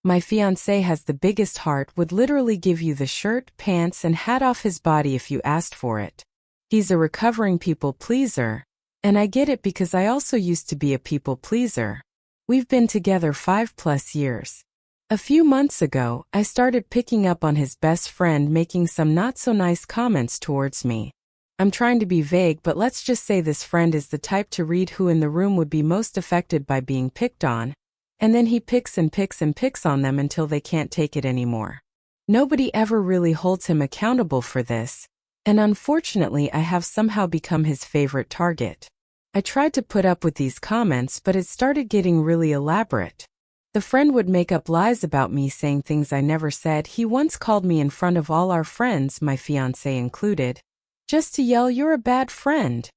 My fiancé has the biggest heart, would literally give you the shirt, pants, and hat off his body if you asked for it. He's a recovering people pleaser. And I get it because I also used to be a people pleaser. We've been together 5+ years. A few months ago, I started picking up on his best friend making some not-so-nice comments towards me. I'm trying to be vague, but let's just say this friend is the type to read who in the room would be most affected by being picked on, and then he picks and picks and picks on them until they can't take it anymore. Nobody ever really holds him accountable for this, and unfortunately I have somehow become his favorite target. I tried to put up with these comments, but it started getting really elaborate. The friend would make up lies about me, saying things I never said. He once called me in front of all our friends, my fiancé included, just to yell, "You're a bad friend,"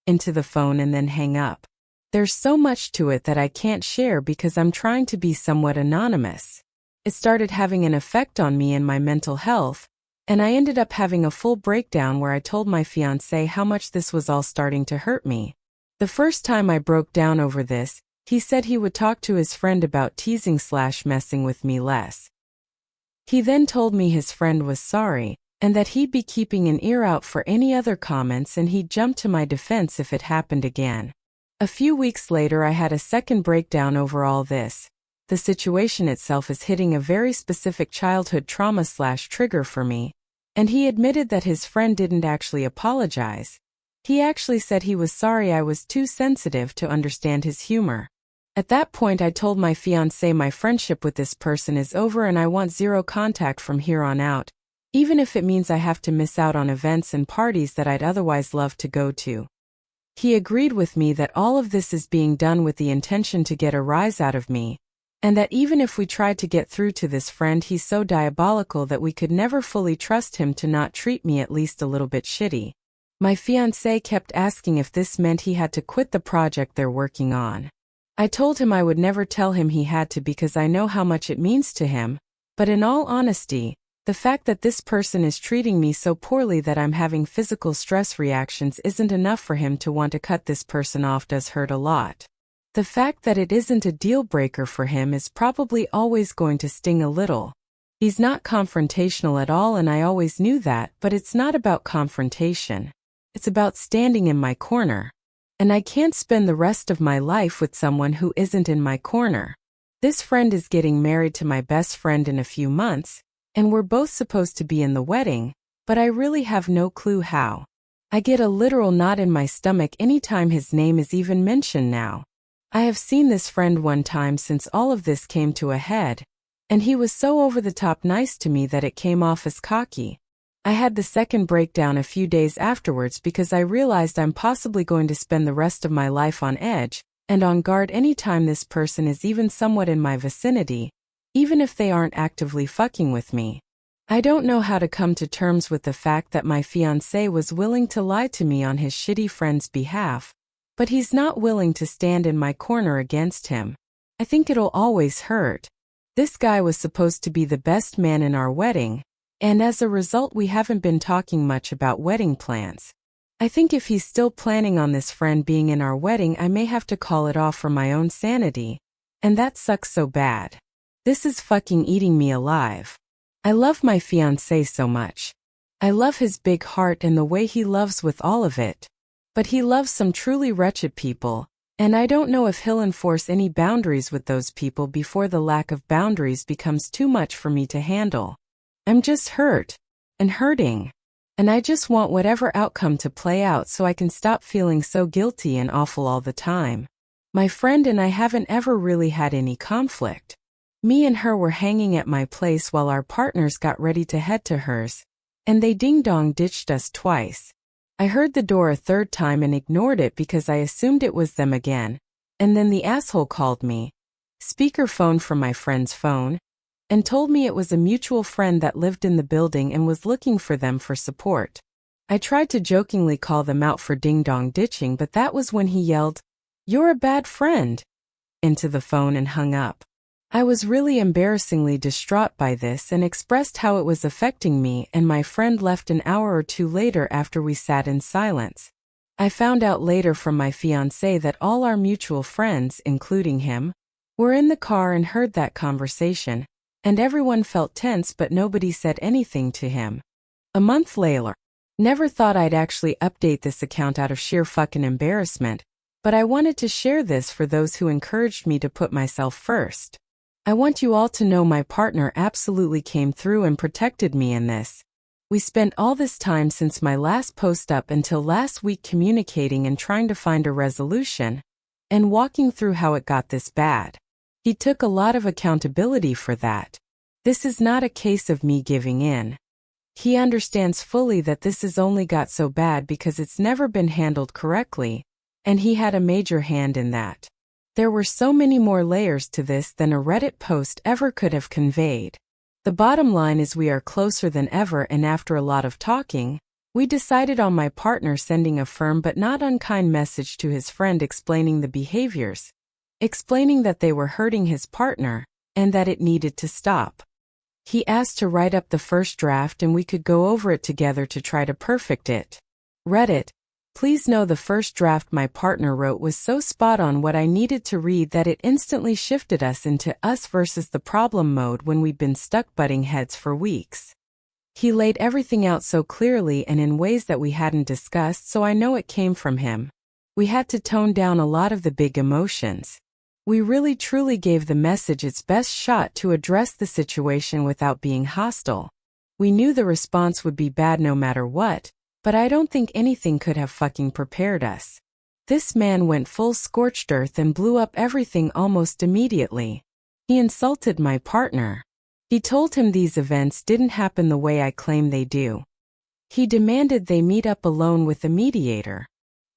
into the phone and then hang up. There's so much to it that I can't share because I'm trying to be somewhat anonymous. It started having an effect on me and my mental health, and I ended up having a full breakdown where I told my fiancé how much this was all starting to hurt me. The first time I broke down over this, he said he would talk to his friend about teasing/messing with me less. He then told me his friend was sorry, and that he'd be keeping an ear out for any other comments and he'd jump to my defense if it happened again. A few weeks later I had a second breakdown over all this. The situation itself is hitting a very specific childhood trauma/trigger for me, and he admitted that his friend didn't actually apologize. He actually said he was sorry I was too sensitive to understand his humor. At that point I told my fiancé my friendship with this person is over and I want zero contact from here on out, even if it means I have to miss out on events and parties that I'd otherwise love to go to. He agreed with me that all of this is being done with the intention to get a rise out of me, and that even if we tried to get through to this friend, he's so diabolical that we could never fully trust him to not treat me at least a little bit shitty. My fiancé kept asking if this meant he had to quit the project they're working on. I told him I would never tell him he had to because I know how much it means to him, but in all honesty, the fact that this person is treating me so poorly that I'm having physical stress reactions isn't enough for him to want to cut this person off does hurt a lot. The fact that it isn't a deal breaker for him is probably always going to sting a little. He's not confrontational at all and I always knew that, but it's not about confrontation. It's about standing in my corner. And I can't spend the rest of my life with someone who isn't in my corner. This friend is getting married to my best friend in a few months, and we're both supposed to be in the wedding, but I really have no clue how. I get a literal knot in my stomach anytime his name is even mentioned now. I have seen this friend one time since all of this came to a head, and he was so over the top nice to me that it came off as cocky. I had the second breakdown a few days afterwards because I realized I'm possibly going to spend the rest of my life on edge and on guard anytime this person is even somewhat in my vicinity, even if they aren't actively fucking with me. I don't know how to come to terms with the fact that my fiancé was willing to lie to me on his shitty friend's behalf, but he's not willing to stand in my corner against him. I think it'll always hurt. This guy was supposed to be the best man in our wedding, and as a result we haven't been talking much about wedding plans. I think if he's still planning on this friend being in our wedding, I may have to call it off for my own sanity. And that sucks so bad. This is fucking eating me alive. I love my fiancé so much. I love his big heart and the way he loves with all of it. But he loves some truly wretched people, and I don't know if he'll enforce any boundaries with those people before the lack of boundaries becomes too much for me to handle. I'm just hurt. And hurting. And I just want whatever outcome to play out so I can stop feeling so guilty and awful all the time. My friend and I haven't ever really had any conflict. Me and her were hanging at my place while our partners got ready to head to hers, and they ding-dong ditched us twice. I heard the door a third time and ignored it because I assumed it was them again, and then the asshole called me, speakerphone from my friend's phone, and told me it was a mutual friend that lived in the building and was looking for them for support. I tried to jokingly call them out for ding-dong ditching, but that was when he yelled, "You're a bad friend," into the phone and hung up. I was really embarrassingly distraught by this and expressed how it was affecting me, and my friend left an hour or two later after we sat in silence. I found out later from my fiancé that all our mutual friends, including him, We're in the car and heard that conversation, and everyone felt tense but nobody said anything to him. A month later. Never thought I'd actually update this account out of sheer fucking embarrassment, but I wanted to share this for those who encouraged me to put myself first. I want you all to know my partner absolutely came through and protected me in this. We spent all this time since my last post up until last week communicating and trying to find a resolution, and walking through how it got this bad. He took a lot of accountability for that. This is not a case of me giving in. He understands fully that this has only got so bad because it's never been handled correctly, and he had a major hand in that. There were so many more layers to this than a Reddit post ever could have conveyed. The bottom line is we are closer than ever, and after a lot of talking, we decided on my partner sending a firm but not unkind message to his friend explaining the behaviors, explaining that they were hurting his partner, and that it needed to stop. He asked to write up the first draft and we could go over it together to try to perfect it. Reddit, please know the first draft my partner wrote was so spot on what I needed to read that it instantly shifted us into us versus the problem mode when we'd been stuck butting heads for weeks. He laid everything out so clearly and in ways that we hadn't discussed, so I know it came from him. We had to tone down a lot of the big emotions. We really truly gave the message its best shot to address the situation without being hostile. We knew the response would be bad no matter what, but I don't think anything could have fucking prepared us. This man went full scorched earth and blew up everything almost immediately. He insulted my partner. He told him these events didn't happen the way I claim they do. He demanded they meet up alone with a mediator.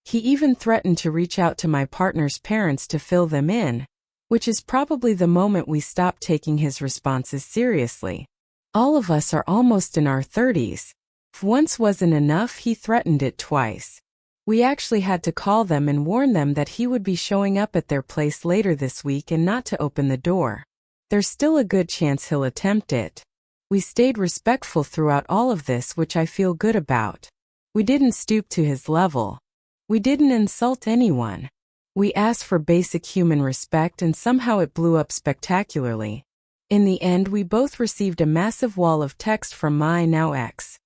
He even threatened to reach out to my partner's parents to fill them in, which is probably the moment we stopped taking his responses seriously. All of us are almost in our 30s. If once wasn't enough, he threatened it twice. We actually had to call them and warn them that he would be showing up at their place later this week and not to open the door. There's still a good chance he'll attempt it. We stayed respectful throughout all of this, which I feel good about. We didn't stoop to his level. We didn't insult anyone. We asked for basic human respect and somehow it blew up spectacularly. In the end, we both received a massive wall of text from my now ex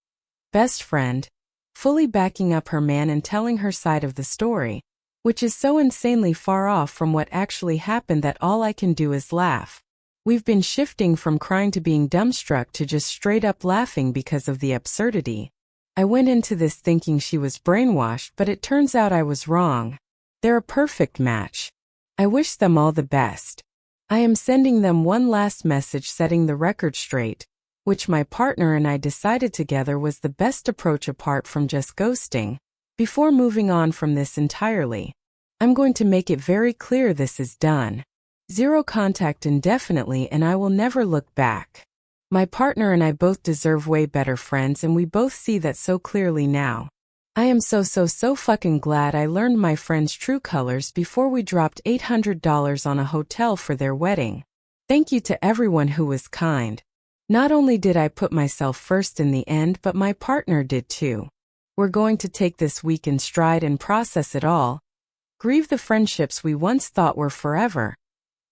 best friend, fully backing up her man and telling her side of the story, which is so insanely far off from what actually happened that all I can do is laugh. We've been shifting from crying to being dumbstruck to just straight up laughing because of the absurdity. I went into this thinking she was brainwashed, but it turns out I was wrong. They're a perfect match. I wish them all the best. I am sending them one last message setting the record straight, which my partner and I decided together was the best approach apart from just ghosting. Before moving on from this entirely, I'm going to make it very clear this is done. Zero contact indefinitely, and I will never look back. My partner and I both deserve way better friends, and we both see that so clearly now. I am so fucking glad I learned my friend's true colors before we dropped $800 on a hotel for their wedding. Thank you to everyone who was kind. Not only did I put myself first in the end, but my partner did too. We're going to take this week in stride and process it all. Grieve the friendships we once thought were forever.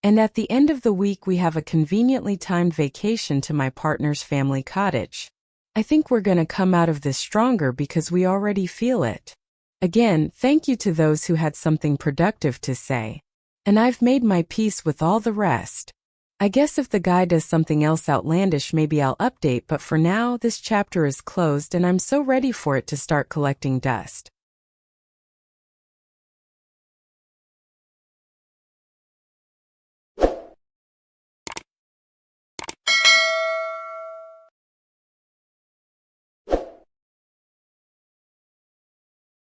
And at the end of the week we have a conveniently timed vacation to my partner's family cottage. I think we're gonna come out of this stronger because we already feel it. Again, thank you to those who had something productive to say. And I've made my peace with all the rest. I guess if the guy does something else outlandish maybe I'll update, but for now this chapter is closed and I'm so ready for it to start collecting dust.